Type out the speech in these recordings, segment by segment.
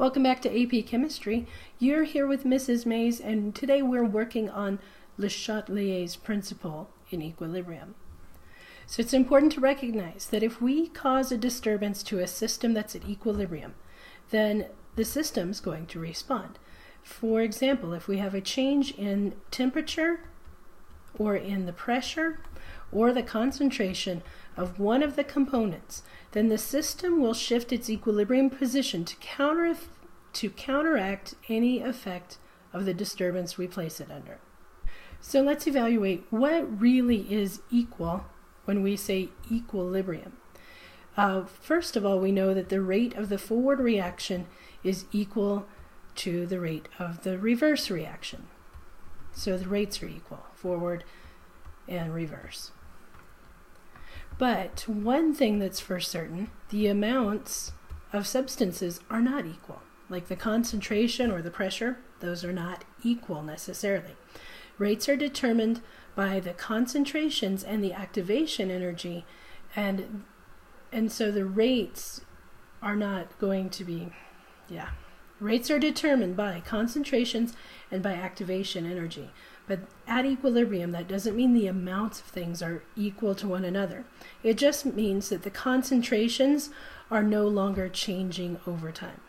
Welcome back to AP Chemistry. You're here with Mrs. Mays, and today we're working on LeChatelier's principle in equilibrium. So it's important to recognize that if we cause a disturbance to a system that's at equilibrium, then the system's going to respond. For example, if we have a change in temperature or in the pressure or the concentration of one of the components, then the system will shift its equilibrium position to counteract any effect of the disturbance we place it under. So let's evaluate what really is equal when we say equilibrium. First of all, we know that the rate of the forward reaction is equal to the rate of the reverse reaction. So the rates are equal, forward and reverse. But one thing that's for certain, the amounts of substances are not equal. Like the concentration or the pressure, those are not equal necessarily. Rates are determined by the concentrations and the activation energy, and so the rates are not going to be, rates are determined by concentrations and by activation energy. But at equilibrium, that doesn't mean the amounts of things are equal to one another. It just means that the concentrations are no longer changing over time.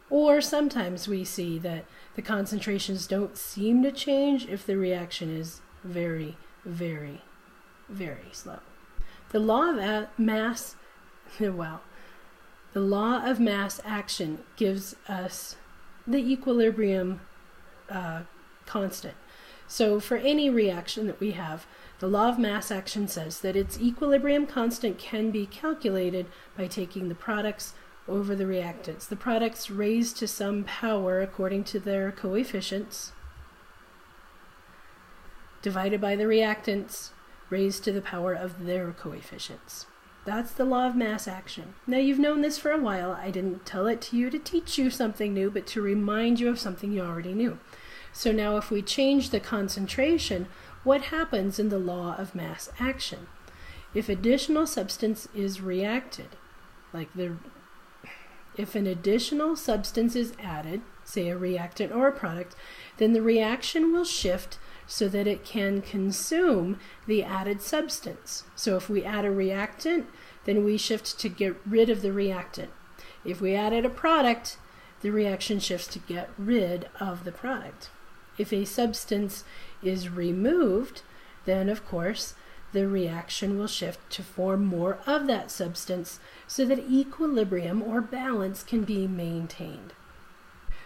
Or sometimes we see that the concentrations don't seem to change if the reaction is very, very, very slow. The law of mass, the law of mass action gives us the equilibrium constant. So for any reaction that we have, the law of mass action says that its equilibrium constant can be calculated by taking the products over the reactants. The products raised to some power according to their coefficients, divided by the reactants raised to the power of their coefficients. That's the law of mass action. Now you've known this for a while. I didn't tell it to you to teach you something new, but to remind you of something you already knew. So now if we change the concentration, what happens in the law of mass action? If additional substance is reacted, if an additional substance is added, say a reactant or a product, then the reaction will shift so that it can consume the added substance. So if we add a reactant, then we shift to get rid of the reactant. If we added a product, the reaction shifts to get rid of the product. If a substance is removed, then of course the reaction will shift to form more of that substance so that equilibrium or balance can be maintained.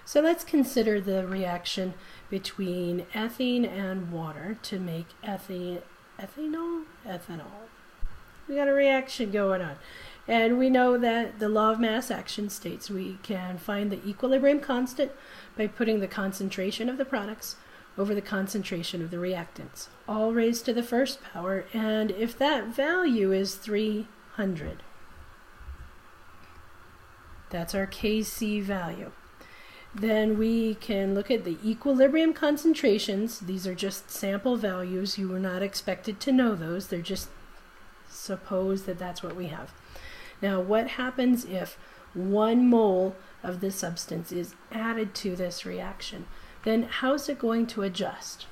So let's consider the reaction between ethene and water to make ethanol. We got a reaction going on. And we know that the law of mass action states we can find the equilibrium constant by putting the concentration of the products over the concentration of the reactants, all raised to the first power, and if that value is 300, that's our Kc value, then we can look at the equilibrium concentrations. These are just sample values. You were not expected to know those. They're just suppose that that's what we have. Now, what happens if 1 mole of the substance is added to this reaction? Then how's it going to adjust?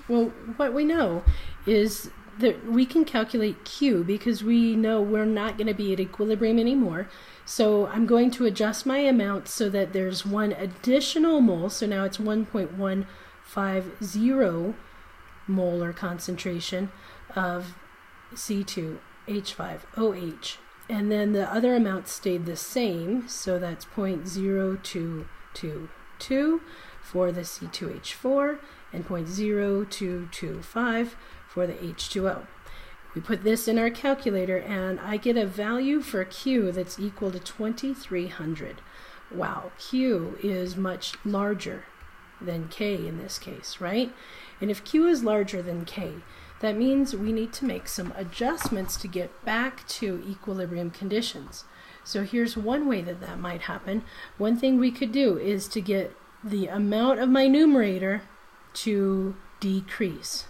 Well, what we know is that we can calculate Q because we know we're not going to be at equilibrium anymore. So I'm going to adjust my amount so that there's 1 additional mole. So now it's 1.150 molar concentration of C2H5OH. And then the other amount stayed the same, so that's 0.0222 for the C2H4 and 0.0225 for the H2O. We put this in our calculator and I get a value for Q that's equal to 2300. Wow, Q is much larger than K in this case, right? And if Q is larger than K, that means we need to make some adjustments to get back to equilibrium conditions. So here's one way that that might happen. One thing we could do is to get the amount of my numerator to decrease.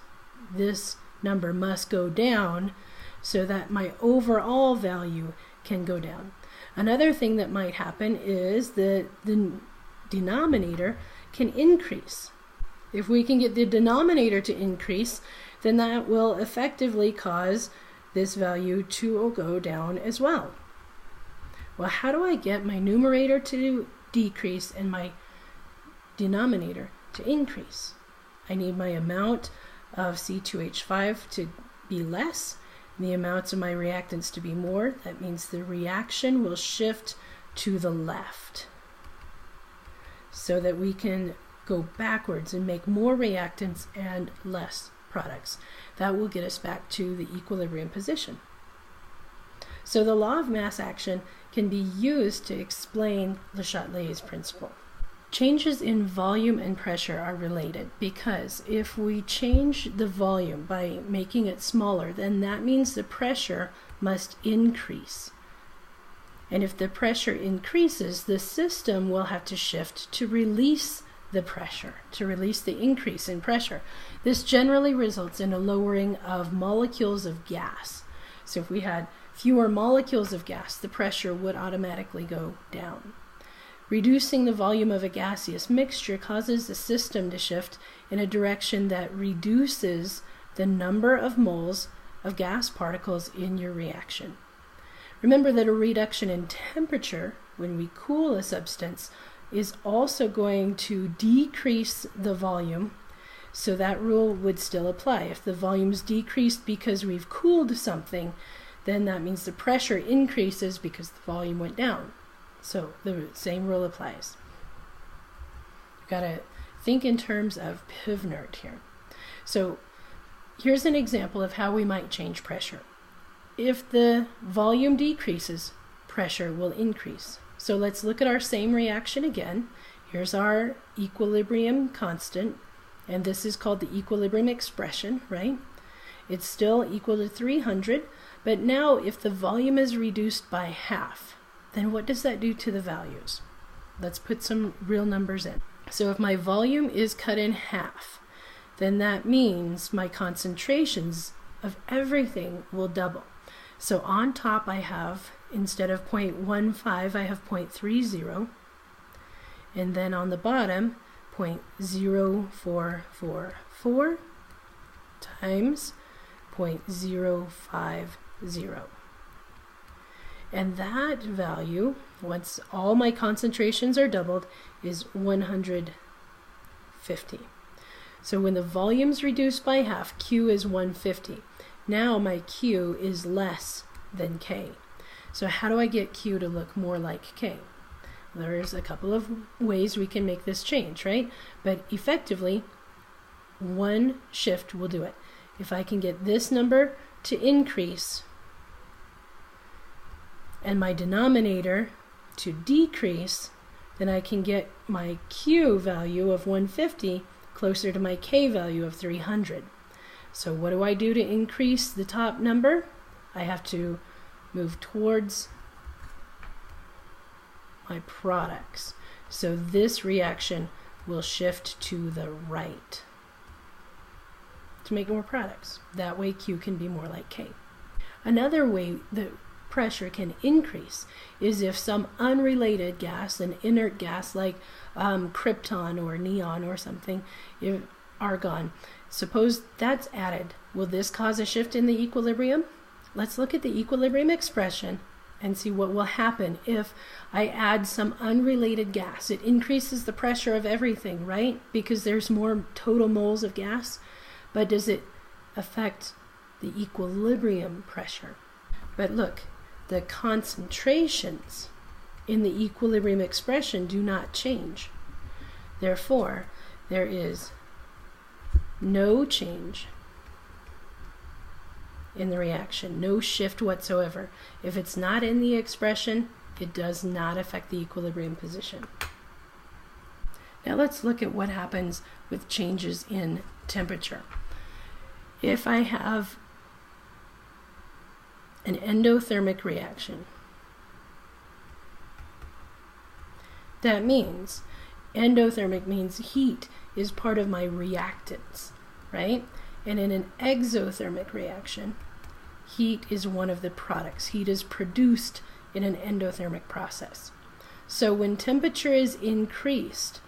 This number must go down so that my overall value can go down. Another thing that might happen is that the denominator can increase. If we can get the denominator to increase, then that will effectively cause this value to go down as well. Well, how do I get my numerator to decrease and my denominator to increase? I need my amount of C2H5 to be less, the amounts of my reactants to be more. That means the reaction will shift to the left so that we can go backwards and make more reactants and less products. That will get us back to the equilibrium position. So the law of mass action can be used to explain LeChatelier's principle. Changes in volume and pressure are related because if we change the volume by making it smaller, then that means the pressure must increase. And if the pressure increases, the system will have to shift to release the pressure, to release the increase in pressure. This generally results in a lowering of molecules of gas. So if we had fewer molecules of gas, the pressure would automatically go down. Reducing the volume of a gaseous mixture causes the system to shift in a direction that reduces the number of moles of gas particles in your reaction. Remember that a reduction in temperature, when we cool a substance, is also going to decrease the volume, so that rule would still apply. If the volume's decreased because we've cooled something, then that means the pressure increases because the volume went down. So the same rule applies. You've got to think in terms of Pivnert here. So here's an example of how we might change pressure. If the volume decreases, pressure will increase. So let's look at our same reaction again. Here's our equilibrium constant, and this is called the equilibrium expression, right? It's still equal to 300, but now if the volume is reduced by half, then what does that do to the values? Let's put some real numbers in. So if my volume is cut in half, then that means my concentrations of everything will double. So on top I have, instead of 0.15, I have 0.30. And then on the bottom, 0.0444 times 0.050. And that value, once all my concentrations are doubled, is 150. So when the volume's reduced by half, Q is 150. Now my Q is less than K. So how do I get Q to look more like K? There's a couple of ways we can make this change, right? But effectively, one shift will do it. If I can get this number to increase and my denominator to decrease, then I can get my Q value of 150 closer to my K value of 300. So what do I do to increase the top number? I have to move towards my products. So this reaction will shift to the right to make more products. That way Q can be more like K. Another way that pressure can increase is if some unrelated gas, an inert gas like krypton or neon or something, if argon, suppose that's added. Will this cause a shift in the equilibrium? Let's look at the equilibrium expression and see what will happen if I add some unrelated gas. It increases the pressure of everything, right? Because there's more total moles of gas. But does it affect the equilibrium pressure? But look, the concentrations in the equilibrium expression do not change. Therefore, there is no change in the reaction, no shift whatsoever. If it's not in the expression, it does not affect the equilibrium position. Now let's look at what happens with changes in temperature. If I have an endothermic reaction, that means endothermic means heat is part of my reactants, right? And in an exothermic reaction, heat is one of the products. Heat is produced in an endothermic process. So when temperature is increased,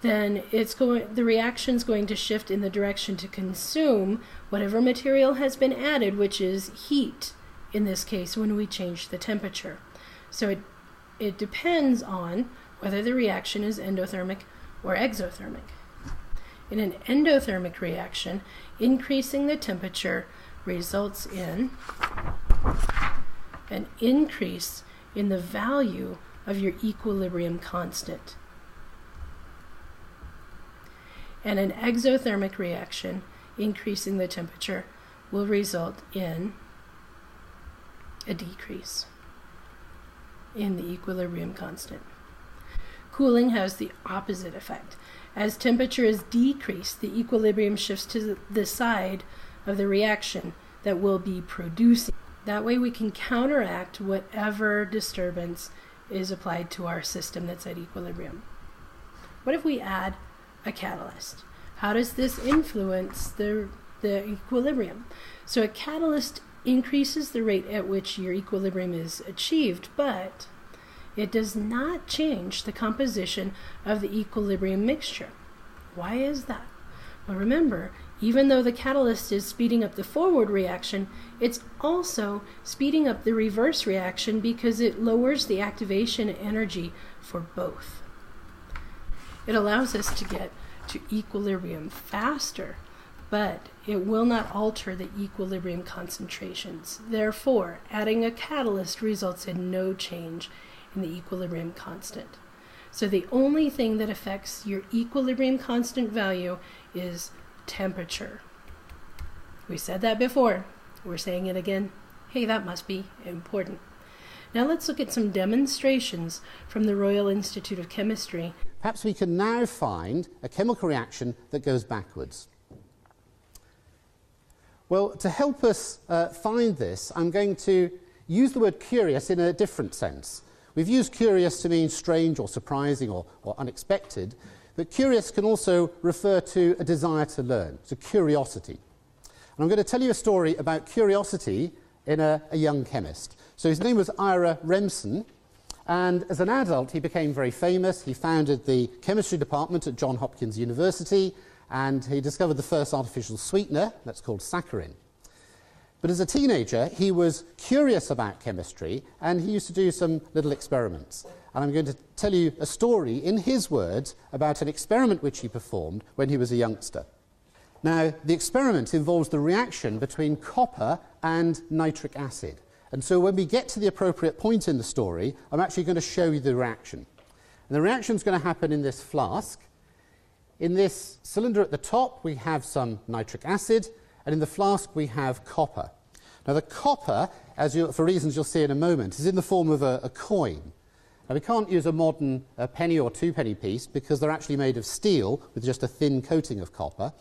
then the reaction's going to shift in the direction to consume whatever material has been added, which is heat in this case when we change the temperature. So it depends on whether the reaction is endothermic or exothermic. In an endothermic reaction, increasing the temperature results in an increase in the value of your equilibrium constant. And an exothermic reaction, increasing the temperature, will result in a decrease in the equilibrium constant. Cooling has the opposite effect. As temperature is decreased, the equilibrium shifts to the side of the reaction that will be producing. That way we can counteract whatever disturbance is applied to our system that's at equilibrium. What if we add a catalyst? How does this influence the equilibrium? So a catalyst increases the rate at which your equilibrium is achieved, but it does not change the composition of the equilibrium mixture. Why is that? Well, remember, even though the catalyst is speeding up the forward reaction, it's also speeding up the reverse reaction because it lowers the activation energy for both. It allows us to get to equilibrium faster, but it will not alter the equilibrium concentrations. Therefore, adding a catalyst results in no change in the equilibrium constant. So the only thing that affects your equilibrium constant value is temperature. We said that before. We're saying it again. Hey, that must be important. Now let's look at some demonstrations from the Royal Institute of Chemistry. Perhaps we can now find a chemical reaction that goes backwards. Well, to help us find this, I'm going to use the word curious in a different sense. We've used curious to mean strange or surprising or unexpected, but curious can also refer to a desire to learn, so curiosity. And I'm going to tell you a story about curiosity in a young chemist. So his name was Ira Remsen, and as an adult he became very famous. He founded the chemistry department at Johns Hopkins University, and he discovered the first artificial sweetener, that's called saccharin. But as a teenager, he was curious about chemistry, and he used to do some little experiments. And I'm going to tell you a story, in his words, about an experiment which he performed when he was a youngster. Now, the experiment involves the reaction between copper and nitric acid. And so when we get to the appropriate point in the story, I'm actually going to show you the reaction. And the reaction is going to happen in this flask. In this cylinder at the top, we have some nitric acid, and in the flask we have copper. Now the copper, for reasons you'll see in a moment, is in the form of a coin. Now we can't use a modern penny or two-penny piece because they're actually made of steel with just a thin coating of copper.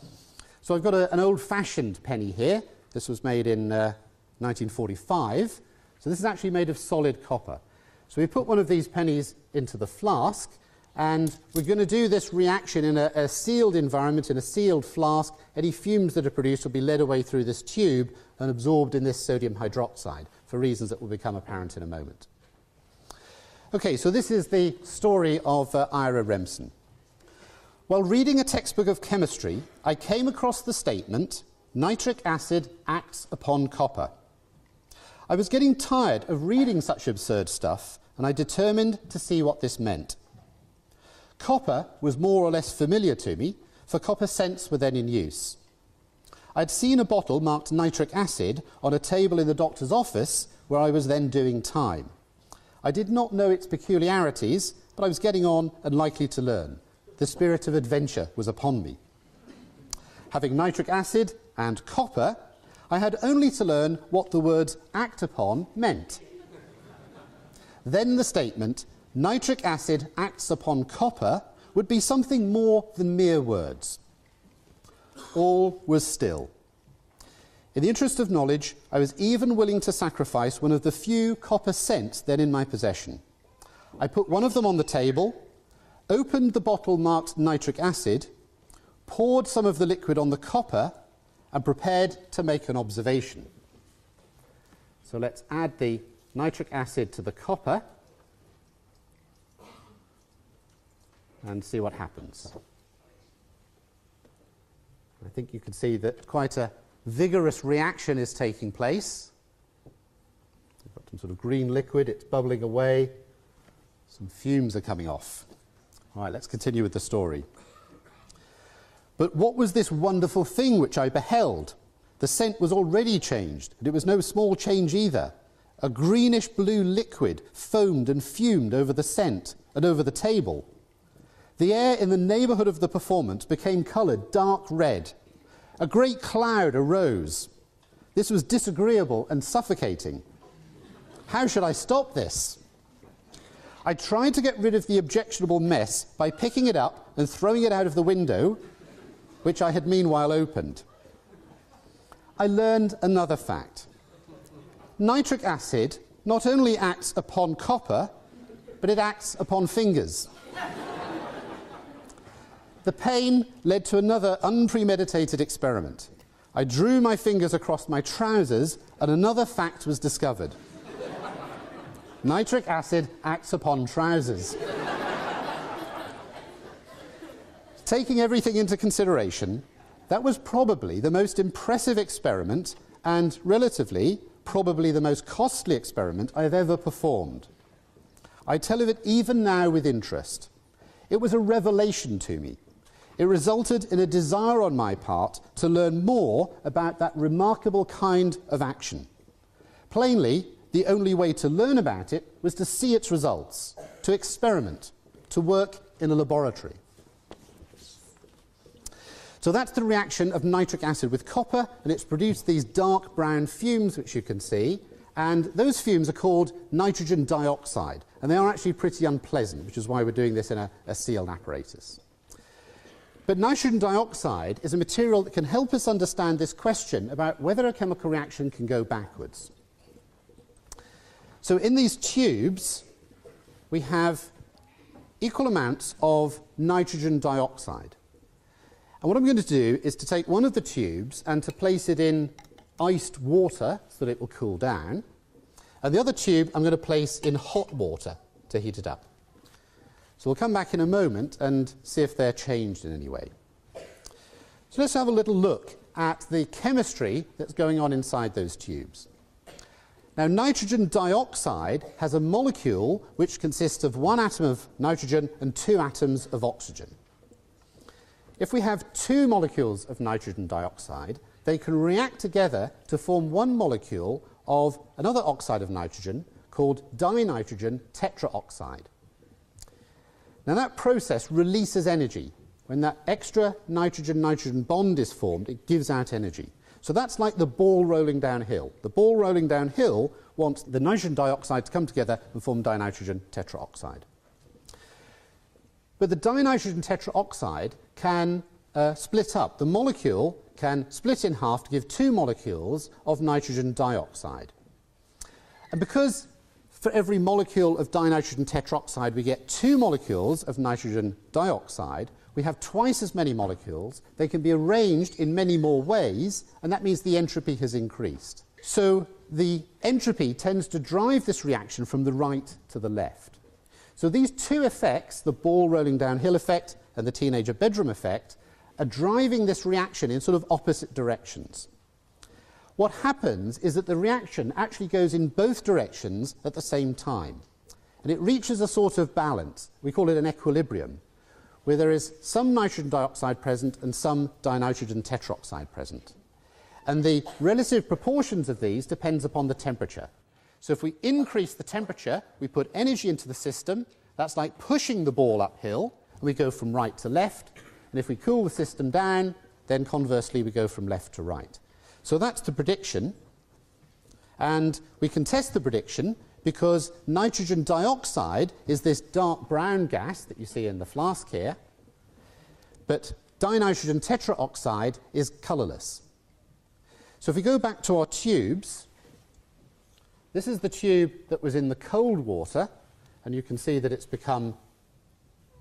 So I've got an old-fashioned penny here. This was made in 1945. So this is actually made of solid copper. So we put one of these pennies into the flask, and we're going to do this reaction in a sealed environment, in a sealed flask. Any fumes that are produced will be led away through this tube and absorbed in this sodium hydroxide, for reasons that will become apparent in a moment. Okay, so this is the story of Ira Remsen. While reading a textbook of chemistry, I came across the statement, "Nitric acid acts upon copper." I was getting tired of reading such absurd stuff, and I determined to see what this meant. Copper was more or less familiar to me, for copper scents were then in use. I'd seen a bottle marked nitric acid on a table in the doctor's office where I was then doing time. I did not know its peculiarities, but I was getting on and likely to learn. The spirit of adventure was upon me. Having nitric acid and copper, I had only to learn what the words act upon meant. Then the statement, "Nitric acid acts upon copper," would be something more than mere words. All was still. In the interest of knowledge, I was even willing to sacrifice one of the few copper scents then in my possession. I put one of them on the table, opened the bottle marked nitric acid, poured some of the liquid on the copper, and prepared to make an observation. So let's add the nitric acid to the copper and see what happens. I think you can see that quite a vigorous reaction is taking place. We've got some sort of green liquid, it's bubbling away, some fumes are coming off. All right, let's continue with the story. But what was this wonderful thing which I beheld? The scent was already changed, and it was no small change either. A greenish-blue liquid foamed and fumed over the scent and over the table. The air in the neighbourhood of the performance became coloured dark red. A great cloud arose. This was disagreeable and suffocating. How should I stop this? I tried to get rid of the objectionable mess by picking it up and throwing it out of the window, which I had meanwhile opened. I learned another fact. Nitric acid not only acts upon copper, but it acts upon fingers. The pain led to another unpremeditated experiment. I drew my fingers across my trousers and another fact was discovered. Nitric acid acts upon trousers. Taking everything into consideration, that was probably the most impressive experiment and, relatively, probably the most costly experiment I have ever performed. I tell of it even now with interest. It was a revelation to me. It resulted in a desire on my part to learn more about that remarkable kind of action. Plainly, the only way to learn about it was to see its results, to experiment, to work in a laboratory. So that's the reaction of nitric acid with copper, and it's produced these dark brown fumes, which you can see, and those fumes are called nitrogen dioxide, and they are actually pretty unpleasant, which is why we're doing this in a sealed apparatus. But nitrogen dioxide is a material that can help us understand this question about whether a chemical reaction can go backwards. So in these tubes, we have equal amounts of nitrogen dioxide. And what I'm going to do is to take one of the tubes and to place it in iced water so that it will cool down. And the other tube I'm going to place in hot water to heat it up. So we'll come back in a moment and see if they're changed in any way. So let's have a little look at the chemistry that's going on inside those tubes. Now, nitrogen dioxide has a molecule which consists of one atom of nitrogen and two atoms of oxygen. If we have two molecules of nitrogen dioxide, they can react together to form one molecule of another oxide of nitrogen called dinitrogen tetraoxide. Now that process releases energy. When that extra nitrogen-nitrogen bond is formed, it gives out energy. So that's like the ball rolling downhill. The ball rolling downhill wants the nitrogen dioxide to come together and form dinitrogen tetraoxide. But the dinitrogen tetraoxide can split up. The molecule can split in half to give two molecules of nitrogen dioxide. And because for every molecule of dinitrogen tetroxide we get two molecules of nitrogen dioxide, we have twice as many molecules. They can be arranged in many more ways, and that means the entropy has increased. So the entropy tends to drive this reaction from the right to the left. So these two effects, the ball rolling downhill effect and the teenager bedroom effect, are driving this reaction in sort of opposite directions. What happens is that the reaction actually goes in both directions at the same time. And it reaches a sort of balance. We call it an equilibrium, where there is some nitrogen dioxide present and some dinitrogen tetroxide present. And the relative proportions of these depends upon the temperature. So if we increase the temperature, we put energy into the system. That's like pushing the ball uphill, and we go from right to left. And if we cool the system down, then conversely we go from left to right. So that's the prediction. And we can test the prediction because nitrogen dioxide is this dark brown gas that you see in the flask here. But dinitrogen tetraoxide is colourless. So if we go back to our tubes, this is the tube that was in the cold water, and you can see that it's become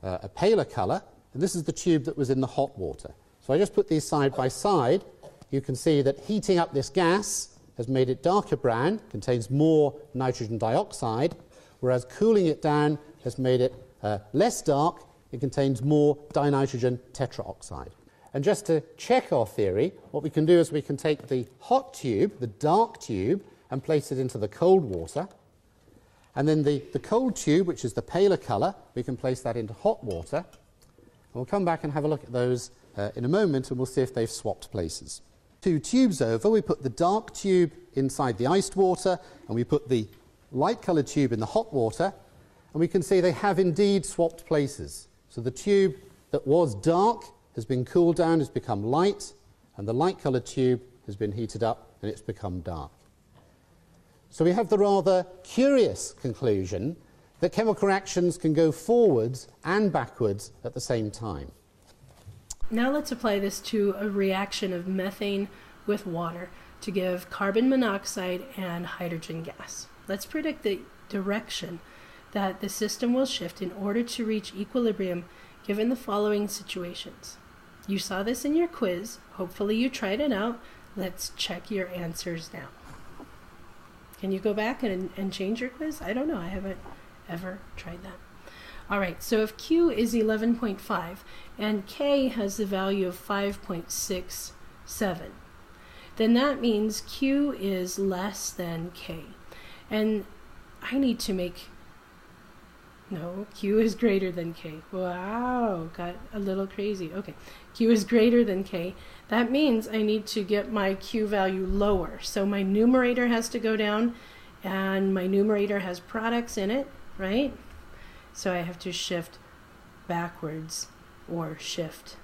a paler colour, and this is the tube that was in the hot water. So I just put these side by side. You can see that heating up this gas has made it darker brown, contains more nitrogen dioxide, whereas cooling it down has made it less dark, it contains more dinitrogen tetraoxide. And just to check our theory, what we can do is we can take the hot tube, the dark tube, and place it into the cold water. And then the cold tube, which is the paler colour, we can place that into hot water. And we'll come back and have a look at those in a moment, and we'll see if they've swapped places. 2 tubes over, we put the dark tube inside the iced water, and we put the light coloured tube in the hot water, and we can see they have indeed swapped places. So the tube that was dark has been cooled down, has become light, and the light coloured tube has been heated up and it's become dark. So we have the rather curious conclusion that chemical reactions can go forwards and backwards at the same time. Now let's apply this to a reaction of methane with water to give carbon monoxide and hydrogen gas. Let's predict the direction that the system will shift in order to reach equilibrium given the following situations. You saw this in your quiz. Hopefully you tried it out. Let's check your answers now. Can you go back and change your quiz? I don't know. I haven't ever tried that. All right, so if Q is 11.5 and K has the value of 5.67, then that means Q is less than K. And I need to make, no, Q is greater than K. Wow, got a little crazy. Okay, Q is greater than K. That means I need to get my Q value lower. So my numerator has to go down, and my numerator has products in it, right? So I have to shift backwards or shift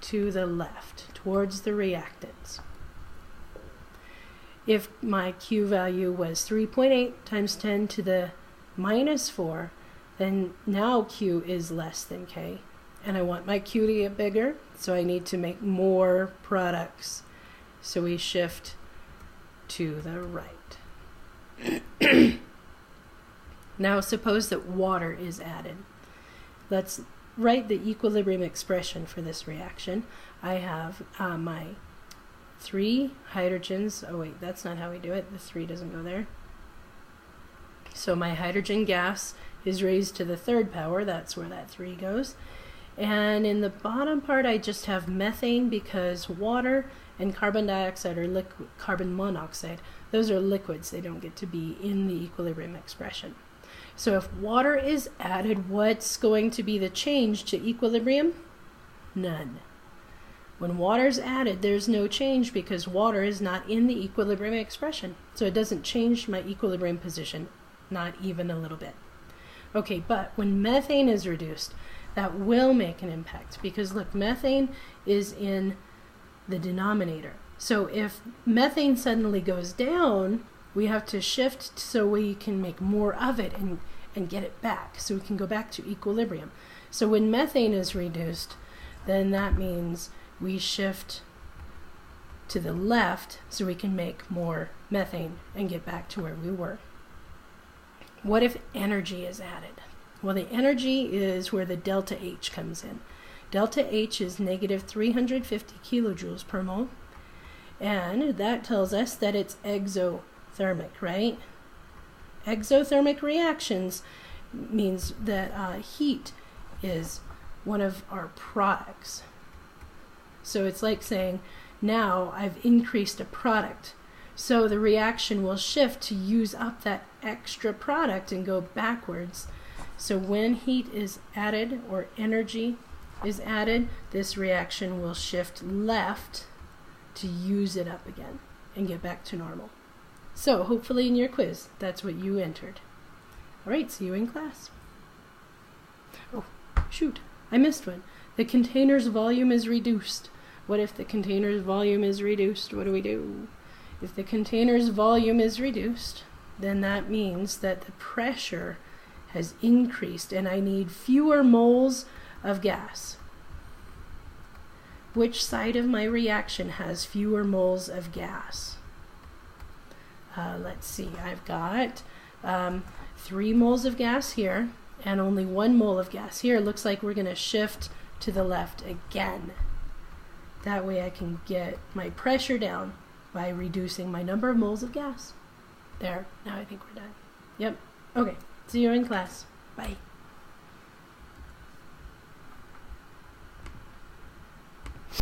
to the left towards the reactants. If my Q value was 3.8 times 10 to the minus 4, then now Q is less than K. And I want my Q to get bigger, so I need to make more products. So we shift to the right. Now suppose that water is added. Let's write the equilibrium expression for this reaction. I have my 3 hydrogens. Oh wait, that's not how we do it. The 3 doesn't go there. So my hydrogen gas is raised to the 3rd power. That's where that 3 goes. And in the bottom part I just have methane because water and carbon dioxide or liquid, carbon monoxide, those are liquids. They don't get to be in the equilibrium expression. So if water is added, what's going to be the change to equilibrium? None. When water is added, there's no change because water is not in the equilibrium expression. So it doesn't change my equilibrium position, not even a little bit. Okay, but when methane is reduced, that will make an impact because look, methane is in the denominator. So if methane suddenly goes down, we have to shift so we can make more of it and get it back, so we can go back to equilibrium. So when methane is reduced, then that means we shift to the left so we can make more methane and get back to where we were. What if energy is added? Well, the energy is where the delta H comes in. Delta H is negative 350 kilojoules per mole, and that tells us that it's exothermic, right? Exothermic reactions means that heat is one of our products. So it's like saying, now I've increased a product. So the reaction will shift to use up that extra product and go backwards. So when heat is added or energy is added, this reaction will shift left to use it up again and get back to normal. So hopefully in your quiz, that's what you entered. All right, see you in class. Oh, shoot, I missed one. The container's volume is reduced. What if the container's volume is reduced? What do we do? If the container's volume is reduced, then that means that the pressure has increased and I need fewer moles of gas. Which side of my reaction has fewer moles of gas? Let's see, I've got 3 moles of gas here and only 1 mole of gas here. Looks like we're going to shift to the left again. That way I can get my pressure down by reducing my number of moles of gas. There, now I think we're done. Yep. Okay, see you in class. Bye.